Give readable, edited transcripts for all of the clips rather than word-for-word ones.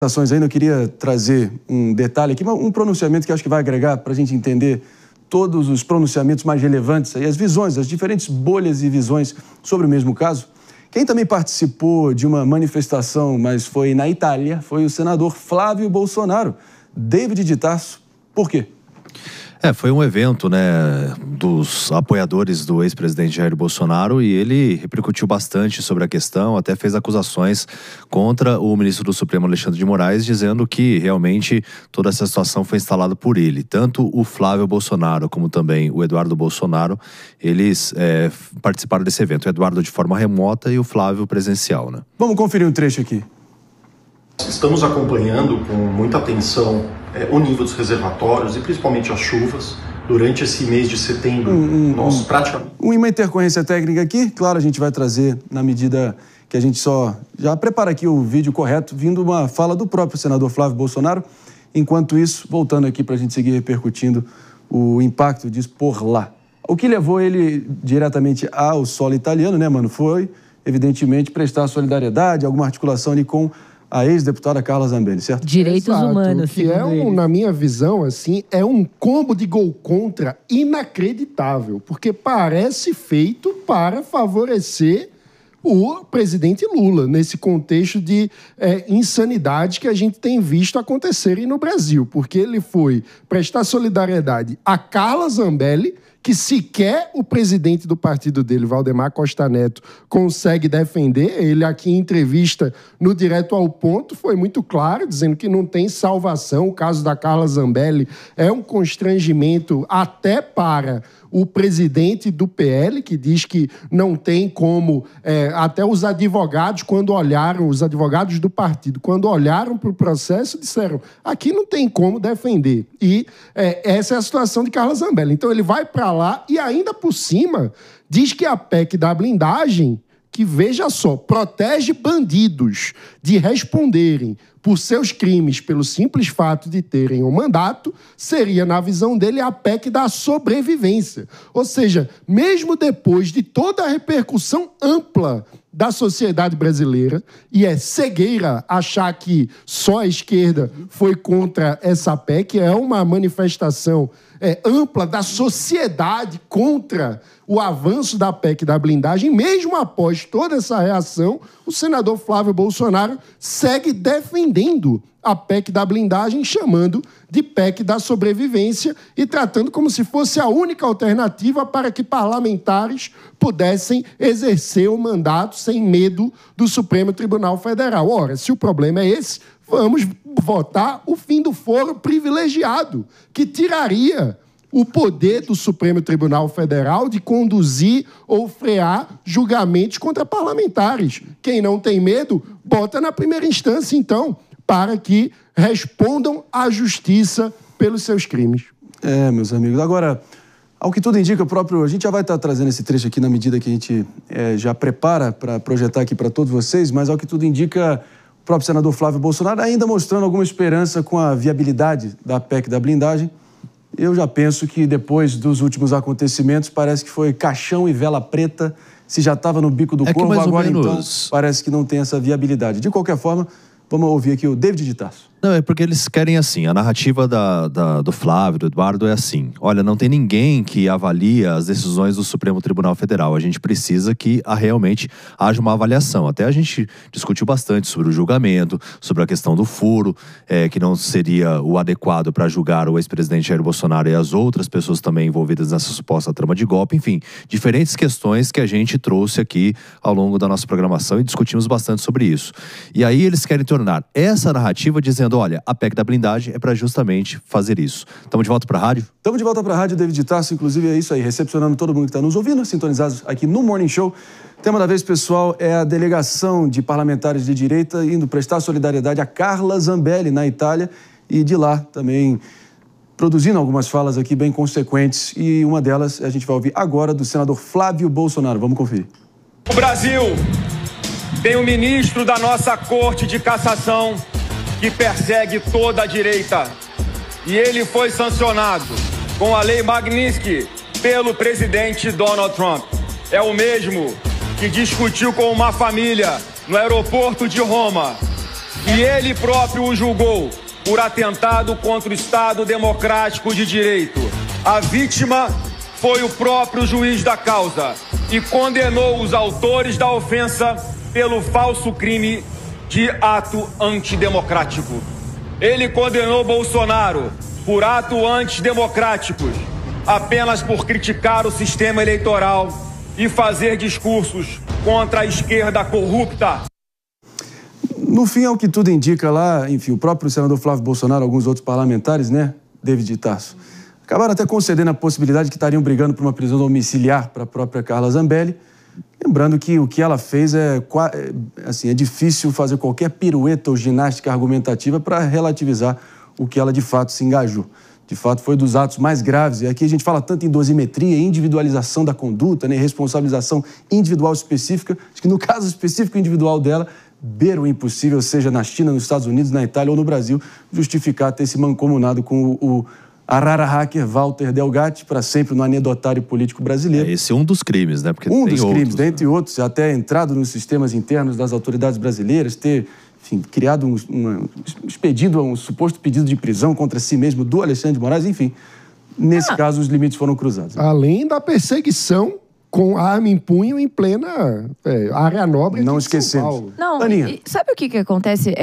Ainda eu queria trazer um detalhe aqui, um pronunciamento que acho que vai agregar para a gente entender todos os pronunciamentos mais relevantes e as visões, as diferentes bolhas e visões sobre o mesmo caso. Quem também participou de uma manifestação, mas foi na Itália, foi o senador Flávio Bolsonaro. David de Tarso. Por quê? Foi um evento, né, dos apoiadores do ex-presidente Jair Bolsonaro e ele repercutiu bastante sobre a questão, até fez acusações contra o ministro do Supremo Alexandre de Moraes, dizendo que realmente toda essa situação foi instalada por ele. Tanto o Flávio Bolsonaro como também o Eduardo Bolsonaro, eles participaram desse evento. O Eduardo de forma remota e o Flávio presencial, né? Vamos conferir um trecho aqui. Estamos acompanhando com muita atenção o nível dos reservatórios e principalmente as chuvas durante esse mês de setembro. Nós praticamente... Uma intercorrência técnica aqui, claro, a gente vai trazer na medida que a gente já prepara aqui o vídeo correto, vindo uma fala do próprio senador Flávio Bolsonaro. Enquanto isso, voltando aqui para a gente seguir repercutindo o impacto disso por lá. O que levou ele diretamente ao solo italiano, né, mano, foi, evidentemente, prestar solidariedade, alguma articulação ali com a ex-deputada Carla Zambelli, certo? Direitos humanos, que na minha visão, assim, é um combo de gol contra inacreditável, porque parece feito para favorecer o presidente Lula, nesse contexto de insanidade que a gente tem visto acontecerem no Brasil, porque ele foi prestar solidariedade a Carla Zambelli, que sequer o presidente do partido dele, Valdemar Costa Neto, consegue defender. Ele aqui em entrevista no Direto ao Ponto foi muito claro, dizendo que não tem salvação. O caso da Carla Zambelli é um constrangimento até para o presidente do PL, que diz que não tem como... até os advogados, quando olharam, os advogados do partido, quando olharam para o processo, disseram, aqui não tem como defender. E essa é a situação de Carla Zambelli. Então ele vai para lá e ainda por cima diz que a PEC da blindagem, que, veja só, protege bandidos de responderem por seus crimes pelo simples fato de terem um mandato, seria, na visão dele, a PEC da sobrevivência. Ou seja, mesmo depois de toda a repercussão ampla da sociedade brasileira, e é cegueira achar que só a esquerda foi contra essa PEC, é uma manifestação ampla da sociedade contra o avanço da PEC da blindagem. Mesmo após toda essa reação, o senador Flávio Bolsonaro segue defendendo a PEC da blindagem, chamando de PEC da sobrevivência e tratando como se fosse a única alternativa para que parlamentares pudessem exercer o mandato sem medo do Supremo Tribunal Federal. Ora, se o problema é esse, vamos votar o fim do foro privilegiado, que tiraria o poder do Supremo Tribunal Federal de conduzir ou frear julgamentos contra parlamentares. Quem não tem medo, bota na primeira instância, então, para que respondam à justiça pelos seus crimes. Meus amigos. Agora, ao que tudo indica, a gente já vai estar trazendo esse trecho aqui na medida que a gente já prepara para projetar aqui para todos vocês, mas ao que tudo indica, o próprio senador Flávio Bolsonaro ainda mostrando alguma esperança com a viabilidade da PEC da blindagem. Eu já penso que depois dos últimos acontecimentos, parece que foi caixão e vela preta. Se já estava no bico do corvo, agora então parece que não tem essa viabilidade. De qualquer forma, vamos ouvir aqui o David de Tarso. Não, é porque eles querem assim, a narrativa do Flávio, do Eduardo é assim, olha, não tem ninguém que avalia as decisões do Supremo Tribunal Federal, a gente precisa que realmente haja uma avaliação. Até a gente discutiu bastante sobre o julgamento, sobre a questão do furo, que não seria o adequado para julgar o ex-presidente Jair Bolsonaro e as outras pessoas também envolvidas nessa suposta trama de golpe, enfim, diferentes questões que a gente trouxe aqui ao longo da nossa programação e discutimos bastante sobre isso. E aí eles querem tornar essa narrativa dizendo, olha, a PEC da blindagem é para justamente fazer isso. Estamos de volta para a rádio? Estamos de volta para a rádio, David de Tarso, inclusive é isso aí, recepcionando todo mundo que está nos ouvindo, sintonizados aqui no Morning Show. Tema da vez, pessoal, é a delegação de parlamentares de direita indo prestar solidariedade a Carla Zambelli, na Itália, e de lá também produzindo algumas falas aqui bem consequentes, e uma delas a gente vai ouvir agora do senador Flávio Bolsonaro. Vamos conferir. O Brasil tem um ministro da nossa Corte de Cassação que persegue toda a direita. E ele foi sancionado com a Lei Magnitsky pelo presidente Donald Trump. É o mesmo que discutiu com uma família no aeroporto de Roma E ele próprio o julgou por atentado contra o Estado Democrático de Direito. A vítima foi o próprio juiz da causa e condenou os autores da ofensa pelo falso crime de ato antidemocrático. Ele condenou Bolsonaro por atos antidemocráticos apenas por criticar o sistema eleitoral e fazer discursos contra a esquerda corrupta. No fim, ao que tudo indica lá, enfim, o próprio senador Flávio Bolsonaro, alguns outros parlamentares, né, David Tarso, acabaram até concedendo a possibilidade de que estariam brigando por uma prisão domiciliar para a própria Carla Zambelli. Lembrando que o que ela fez é difícil fazer qualquer pirueta ou ginástica argumentativa para relativizar o que ela de fato se engajou. De fato, foi dos atos mais graves. E aqui a gente fala tanto em dosimetria, individualização da conduta, né, responsabilização individual específica. Acho que no caso específico individual dela, beira o impossível, seja na China, nos Estados Unidos, na Itália ou no Brasil, justificar ter se mancomunado com o arara hacker Walter Delgatti, para sempre no anedotário político brasileiro. Esse é um dos crimes, né? Porque um tem dos outros, crimes, dentre outros, até entrado nos sistemas internos das autoridades brasileiras, ter, enfim, criado um suposto pedido de prisão contra si mesmo do Alexandre de Moraes, enfim. Nesse caso, os limites foram cruzados. Além da perseguição com arma em punho em plena área nobre não de São esquecemos. Paulo. Não, sabe o que acontece?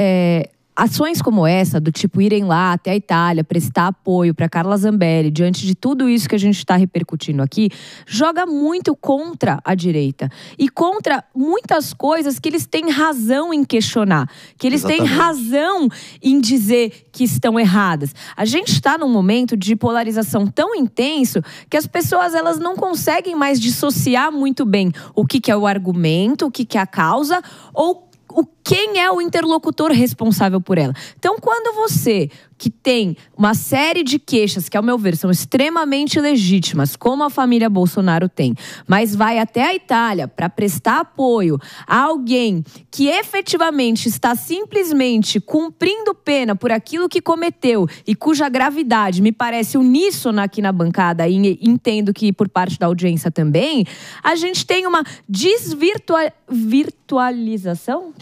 Ações como essa, do tipo irem lá até a Itália, prestar apoio para Carla Zambelli, diante de tudo isso que a gente está repercutindo aqui, joga muito contra a direita. E contra muitas coisas que eles têm razão em questionar. Que eles têm razão em dizer que estão erradas. A gente está num momento de polarização tão intenso que as pessoas elas não conseguem mais dissociar muito bem o que é o argumento, o que é a causa, ou quem é o interlocutor responsável por ela. Então, quando você, que tem uma série de queixas que, ao meu ver, são extremamente legítimas, como a família Bolsonaro tem, mas vai até a Itália para prestar apoio a alguém que efetivamente está simplesmente cumprindo pena por aquilo que cometeu e cuja gravidade me parece uníssona aqui na bancada e entendo que por parte da audiência também, a gente tem uma desvirtuação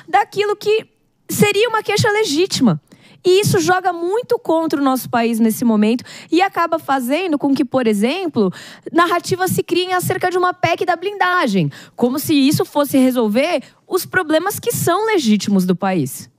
daquilo que seria uma queixa legítima. E isso joga muito contra o nosso país nesse momento e acaba fazendo com que, por exemplo, narrativas se criem acerca de uma PEC da blindagem, como se isso fosse resolver os problemas que são legítimos do país.